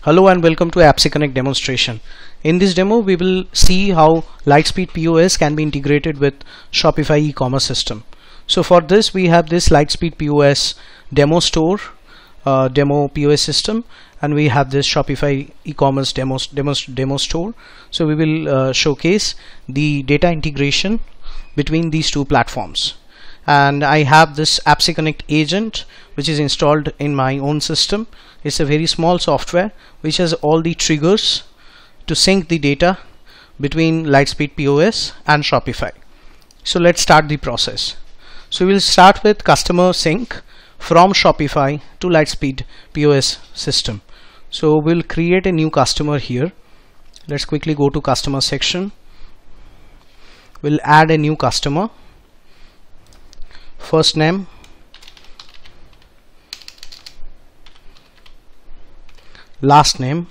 Hello and welcome to APPSeCONNECT demonstration. In this demo we will see how Lightspeed POS can be integrated with Shopify e-commerce system. So for this we have this Lightspeed POS demo store, demo POS system, and we have this Shopify e-commerce demo store. So we will showcase the data integration between these two platforms. And I have this APPSeCONNECT agent which is installed in my own system. It's a very small software which has all the triggers to sync the data between Lightspeed POS and Shopify. So let's start the process. So we'll start with customer sync from Shopify to Lightspeed POS system. So we'll create a new customer here. Let's quickly go to customer section. We'll add a new customer. First name, last name,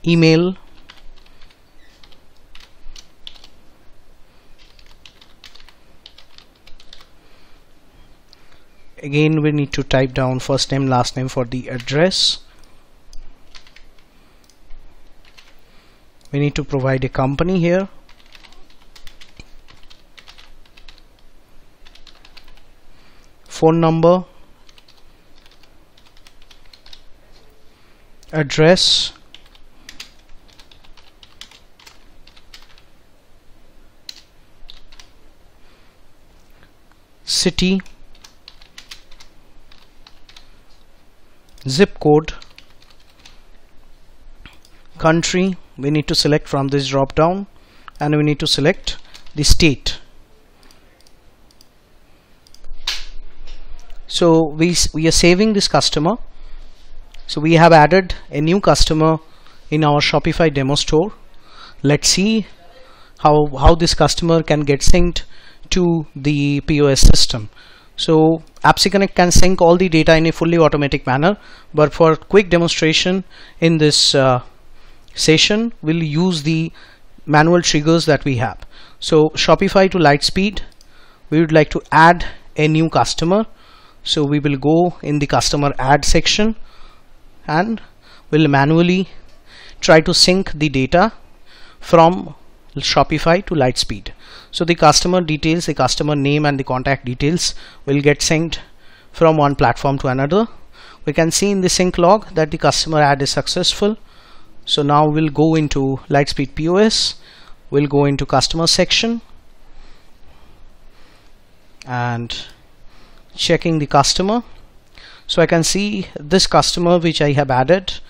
email, again we need to type down first name, last name for the address. We need to provide a company here. Phone number, address, city, zip code, country. We need to select from this drop down, and we need to select the state. So we are saving this customer. So we have added a new customer in our Shopify demo store. Let's see how this customer can get synced to the POS system. So APPSeCONNECT can sync all the data in a fully automatic manner, but for quick demonstration in this session we'll use the manual triggers that we have. So Shopify to Lightspeed, we would like to add a new customer. So we will go in the customer add section and we'll manually try to sync the data from Shopify to Lightspeed. So the customer details, the customer name and the contact details will get synced from one platform to another. We can see in the sync log that the customer add is successful. So now we'll go into Lightspeed POS, we'll go into customer section and checking the customer. So I can see this customer which I have added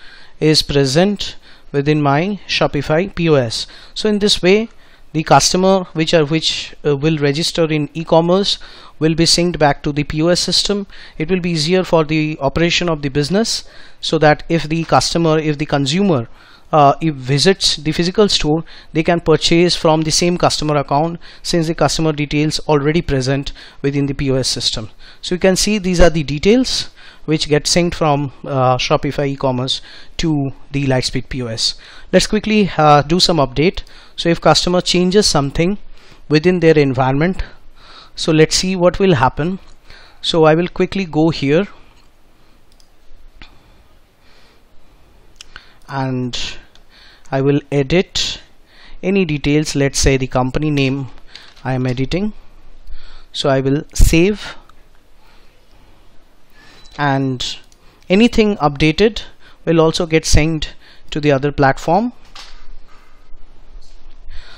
is present within my Shopify POS. So in this way the customer which will register in e-commerce will be synced back to the POS system. It will be easier for the operation of the business, so that if the consumer if visits the physical store, they can purchase from the same customer account, since the customer details already present within the POS system. So you can see these are the details which get synced from Shopify e-commerce to the Lightspeed POS. Let's quickly do some update. So if customer changes something within their environment, so let's see what will happen. So I will quickly go here and I will edit any details. Let's say the company name I am editing. So I will save, and anything updated will also get synced to the other platform.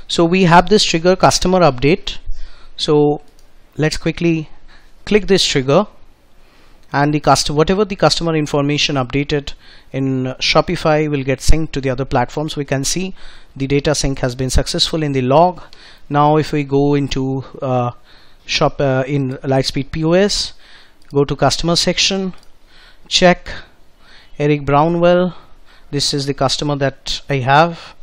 So we have this trigger customer update. So let's quickly click this trigger, and the whatever the customer information updated in Shopify will get synced to the other platforms. We can see the data sync has been successful in the log. Now if we go into in Lightspeed POS, go to customer section, check Eric Brownwell. This is the customer that I have,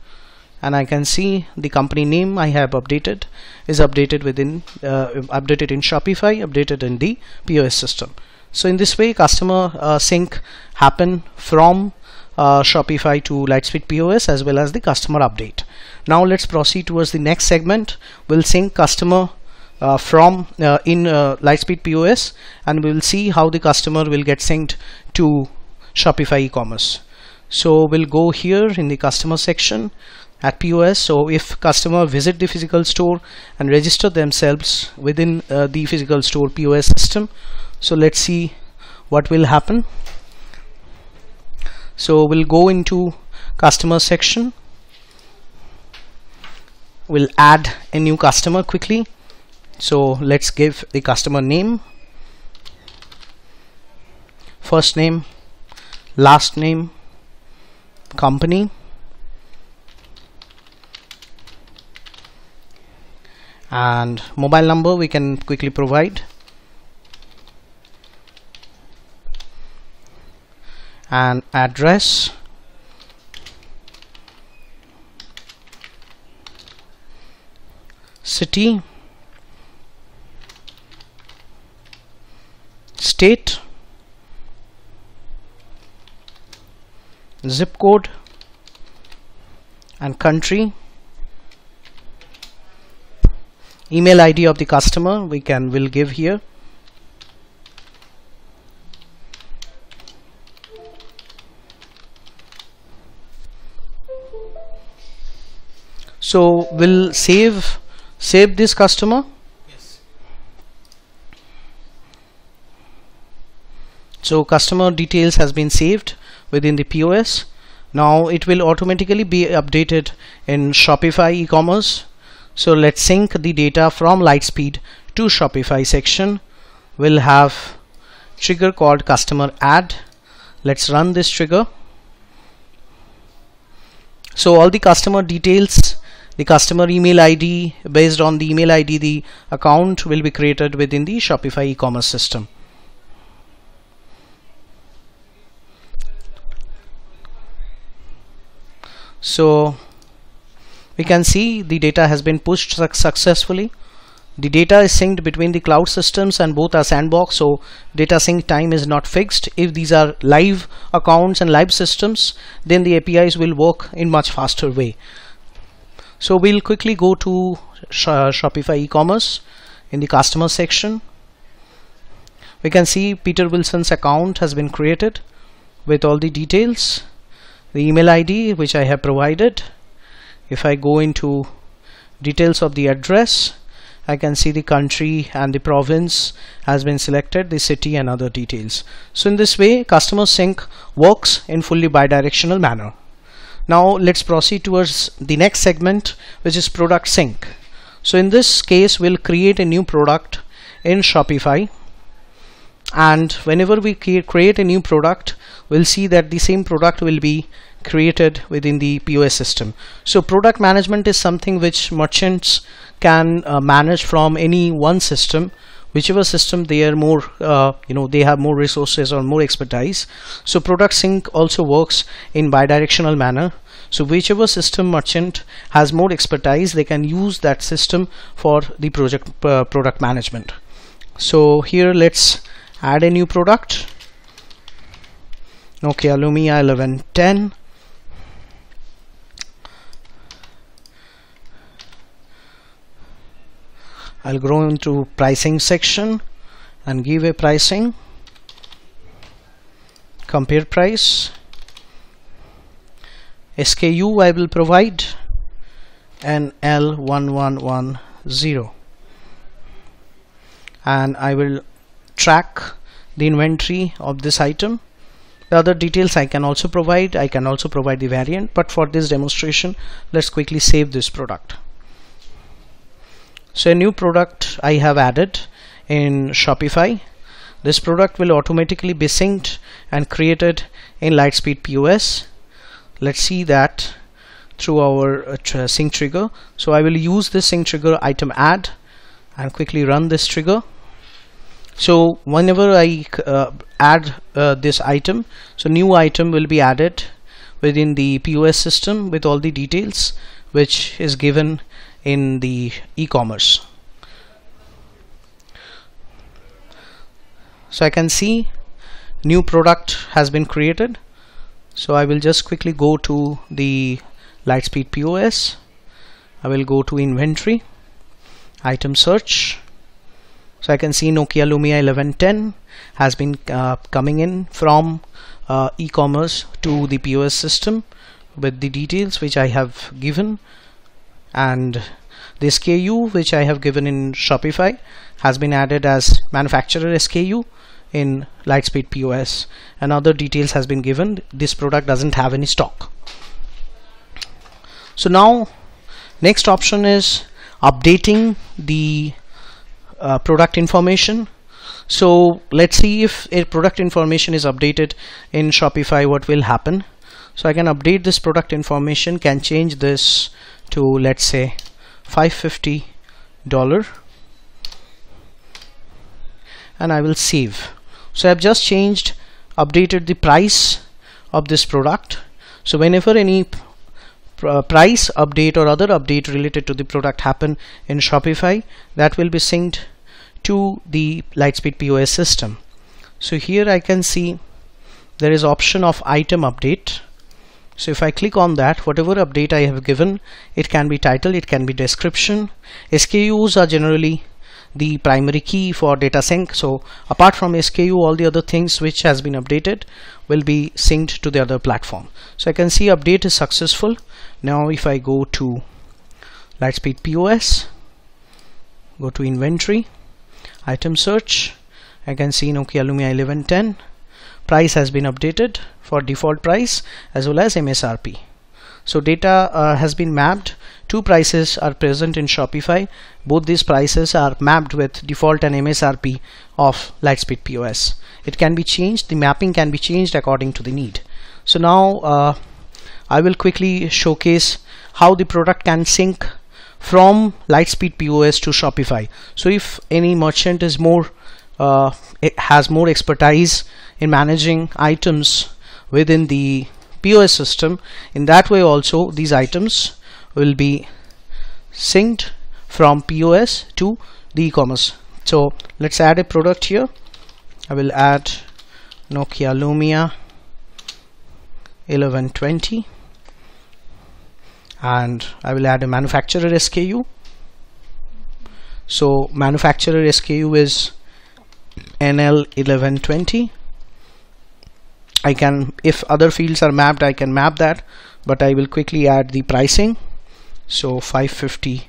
and I can see the company name I have updated is updated within updated in Shopify, updated in the POS system. So in this way customer sync happen from Shopify to Lightspeed POS as well as the customer update. Now let's proceed towards the next segment. We'll sync customer from in Lightspeed POS, and we will see how the customer will get synced to Shopify e-commerce. So we'll go here in the customer section at POS. So if customer visit the physical store and register themselves within the physical store POS system, so let's see what will happen. So we'll go into customer section. We'll add a new customer quickly. So let's give the customer name, first name, last name, company, and mobile number we can quickly provide, and address, city, state, zip code, and country. Email ID of the customer will give here. So we'll save this customer. Yes. So customer details has been saved within the POS. Now it will automatically be updated in Shopify e-commerce. So let's sync the data from Lightspeed to Shopify section. We'll have trigger called customer add. Let's run this trigger. So all the customer details, the customer email ID, based on the email ID, the account will be created within the Shopify e-commerce system. So we can see the data has been pushed successfully. The data is synced between the cloud systems and both are sandbox, so data sync time is not fixed. If these are live accounts and live systems, then the APIs will work in much faster way. So we'll quickly go to Shopify e-commerce in the customer section. We can see Peter Wilson's account has been created with all the details, the email ID which I have provided. If I go into details of the address, I can see the country and the province has been selected, the city and other details. So in this way, customer sync works in fully bidirectional manner. Now let's proceed towards the next segment, which is product sync. So in this case, we'll create a new product in Shopify, and whenever we create a new product, we'll see that the same product will be created within the POS system. So product management is something which merchants can manage from any one system, whichever system they are more they have more resources or more expertise. So product sync also works in bidirectional manner. So whichever system merchant has more expertise, they can use that system for the product management. So here let's add a new product. Nokia Lumia 1110. I'll go into pricing section and give a pricing, compare price, SKU I will provide NL1110, and I will track the inventory of this item. The other details I can also provide. I can also provide the variant, but for this demonstration, let's quickly save this product. So a new product I have added in Shopify. This product will automatically be synced and created in Lightspeed POS. Let's see that through our sync trigger. So I will use this sync trigger item add and quickly run this trigger. So whenever I add this item, so new item will be added within the POS system with all the details which is given in the e-commerce. So I can see new product has been created. So I will just quickly go to the Lightspeed POS. I will go to inventory, item search, So I can see Nokia Lumia 1110 has been coming in from e-commerce to the POS system with the details which I have given, and the SKU which I have given in Shopify has been added as manufacturer SKU in Lightspeed POS, and other details has been given. This product doesn't have any stock. So now next option is updating the product information. So let's see if a product information is updated in Shopify, what will happen. So I can update this product information, can change this to, let's say, $550, and I will save. So I've just updated the price of this product. So whenever any price update or other update related to the product happen in Shopify, that will be synced to the Lightspeed POS system. So here I can see there is option of item update. So if I click on that, whatever update I have given, it can be title, it can be description. SKUs are generally the primary key for data sync. So apart from SKU, all the other things which has been updated will be synced to the other platform. So I can see update is successful. Now if I go to Lightspeed POS, go to inventory, item search, I can see Nokia Lumia 1110. Price has been updated for default price as well as MSRP. So data has been mapped. Two prices are present in Shopify. Both these prices are mapped with default and MSRP of Lightspeed POS. It can be changed, the mapping can be changed according to the need. So now I will quickly showcase how the product can sync from Lightspeed POS to Shopify. So if any merchant is it has more expertise in managing items within the POS system, in that way also these items will be synced from POS to the e-commerce. So let's add a product here. I will add Nokia Lumia 1120, and I will add a manufacturer SKU. So manufacturer SKU is NL1120. I can, if other fields are mapped, I can map that, but I will quickly add the pricing. So $550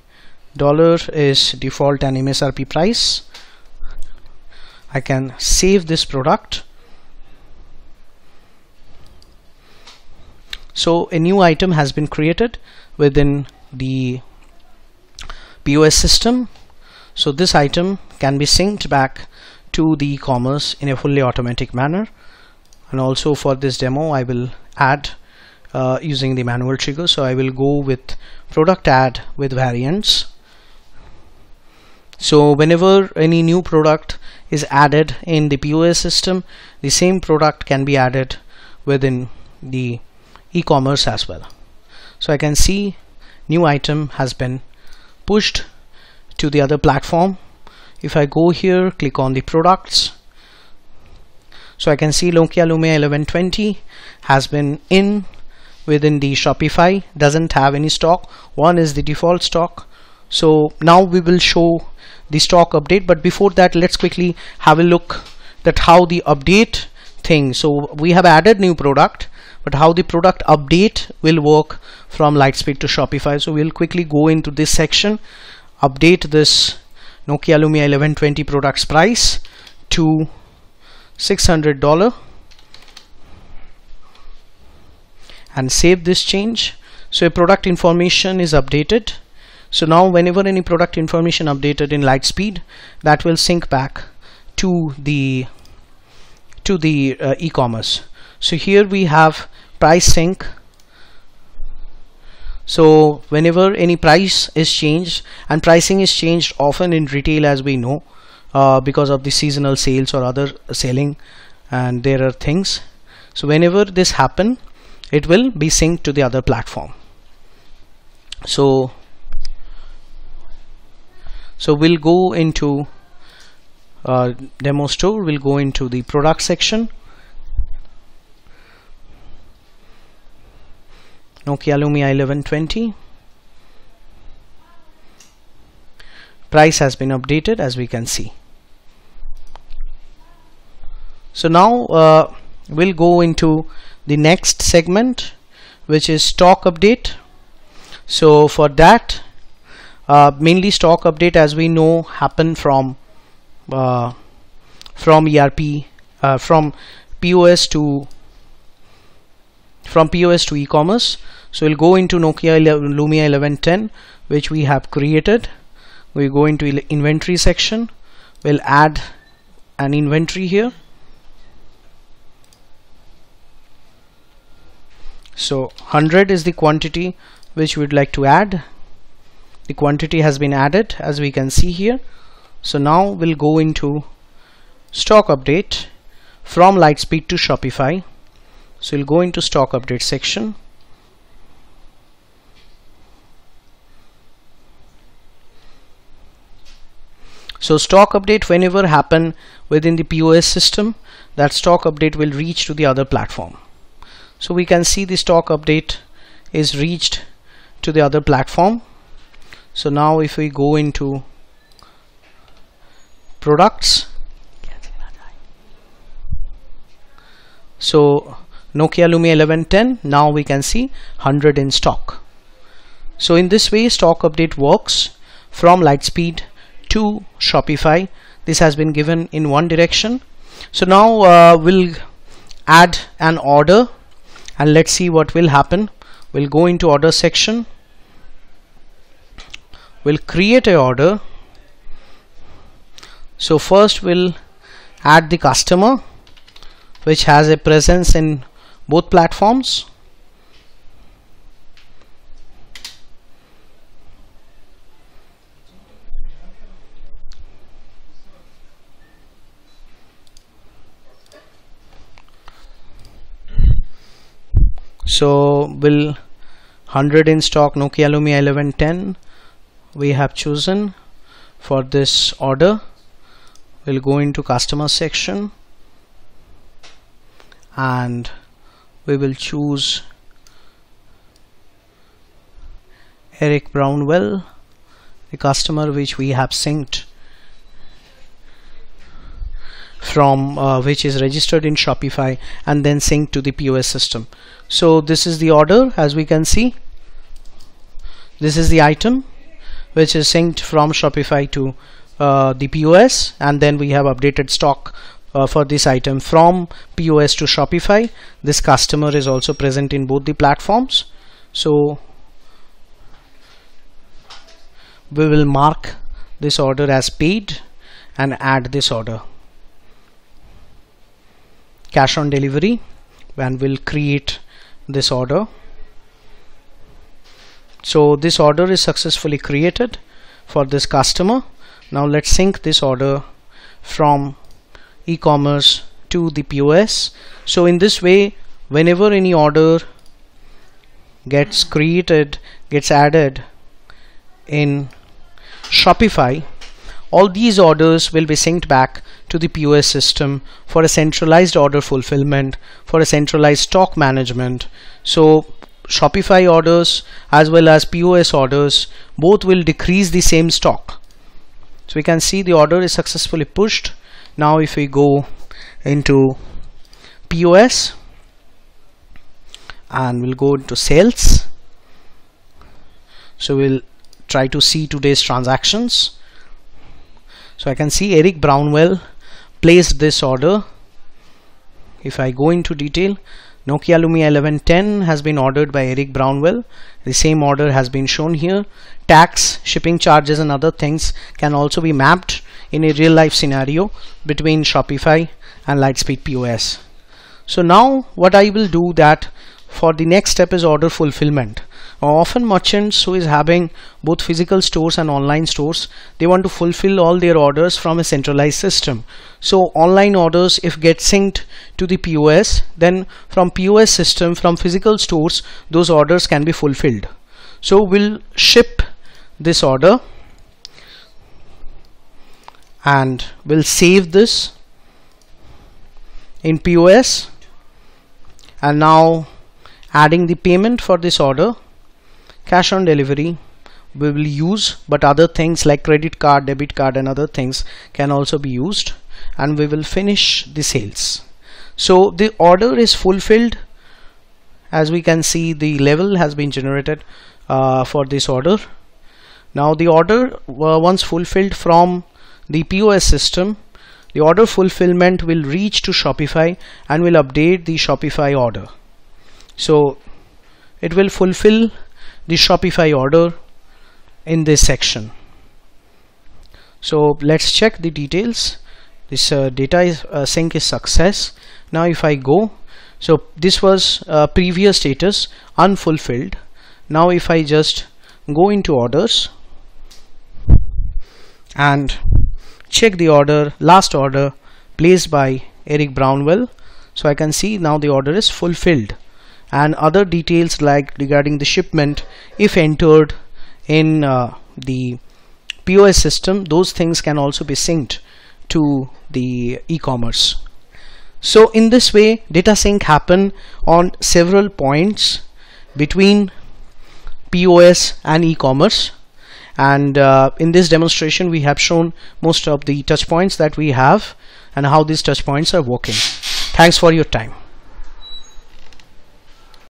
is default and MSRP price. I can save this product. So a new item has been created within the POS system. So this item can be synced back to the e-commerce in a fully automatic manner. And also for this demo I will add using the manual trigger. So I will go with product add with variants. So whenever any new product is added in the POS system, the same product can be added within the e-commerce as well. So I can see new item has been pushed to the other platform. If I go here, click on the products, so I can see Nokia Lumia 1120 has been in within the Shopify, doesn't have any stock. One is the default stock. So now we will show the stock update, but before that let's quickly have a look at how the update thing. So we have added new product, but how the product update will work from Lightspeed to Shopify. So we'll quickly go into this section, update this Nokia Lumia 1120 products price to $600 and save this change. So a product information is updated. So now whenever any product information updated in Lightspeed, that will sync back to the e-commerce. So here we have price sync. So whenever any price is changed, and pricing is changed often in retail as we know, because of the seasonal sales or other selling, and there are things. So whenever this happen, it will be synced to the other platform. So we'll go into demo store, we'll go into the product section, Nokia Lumia 1120. Price has been updated as we can see. So now we'll go into the next segment, which is stock update. So for that, mainly stock update, as we know, happen from ERP, from POS to e-commerce. So we'll go into Nokia Lumia 1110, which we have created. We go into inventory section. We'll add an inventory here. So 100 is the quantity which we'd like to add. The quantity has been added, as we can see here. So now we'll go into stock update from Lightspeed to Shopify. So we'll go into stock update section. So stock update, whenever happen within the POS system, that stock update will reach to the other platform. So we can see the stock update is reached to the other platform. So now if we go into products, so Nokia Lumia 1110, now we can see 100 in stock. So in this way stock update works from Lightspeed to Shopify. This has been given in one direction. So now we'll add an order and let's see what will happen. We'll go into order section. We'll create an order. So first we'll add the customer, which has a presence in both platforms. So will 100 in stock Nokia Lumia 1110 we have chosen for this order. We'll go into customer section and we will choose Eric Brownwell, the customer which we have synced from which is registered in Shopify and then synced to the POS system. So this is the order, as we can see. This is the item which is synced from Shopify to the POS, and then we have updated stock for this item from POS to Shopify. This customer is also present in both the platforms. So we will mark this order as paid and add this order. Cash on delivery, and we'll create this order. So this order is successfully created for this customer. Now let's sync this order from e-commerce to the POS. So in this way, whenever any order gets created, gets added in Shopify, all these orders will be synced back to the POS system for a centralized order fulfillment, for a centralized stock management. So Shopify orders as well as POS orders both will decrease the same stock. So we can see the order is successfully pushed. Now if we go into POS and we'll go into sales, so we'll try to see today's transactions. So I can see Eric Brownwell placed this order. If I go into detail, Nokia Lumia 1110 has been ordered by Eric Brownwell. The same order has been shown here. Tax, shipping charges and other things can also be mapped in a real life scenario between Shopify and Lightspeed POS. So now what I will do that for the next step is order fulfillment. Often merchants who is having both physical stores and online stores, they want to fulfill all their orders from a centralized system. So online orders, if get synced to the POS, then from POS system, from physical stores, those orders can be fulfilled. So we'll ship this order and we'll save this in POS, and now adding the payment for this order. Cash on delivery we will use, but other things like credit card, debit card and other things can also be used. and we will finish the sales. So the order is fulfilled. As we can see, the level has been generated for this order. Now the order once fulfilled from the POS system, the order fulfillment will reach to Shopify and will update the Shopify order. So it will fulfill the Shopify order in this section. So let's check the details. This data is sync is success. Now if I go, so this was previous status unfulfilled. Now if I just go into orders and check the order, last order placed by Eric Brownwell, so I can see now the order is fulfilled, and other details like regarding the shipment, if entered in the POS system, those things can also be synced to the e-commerce. So in this way, data sync happen on several points between POS and e-commerce, and in this demonstration we have shown most of the touch points that we have and how these touch points are working. Thanks for your time.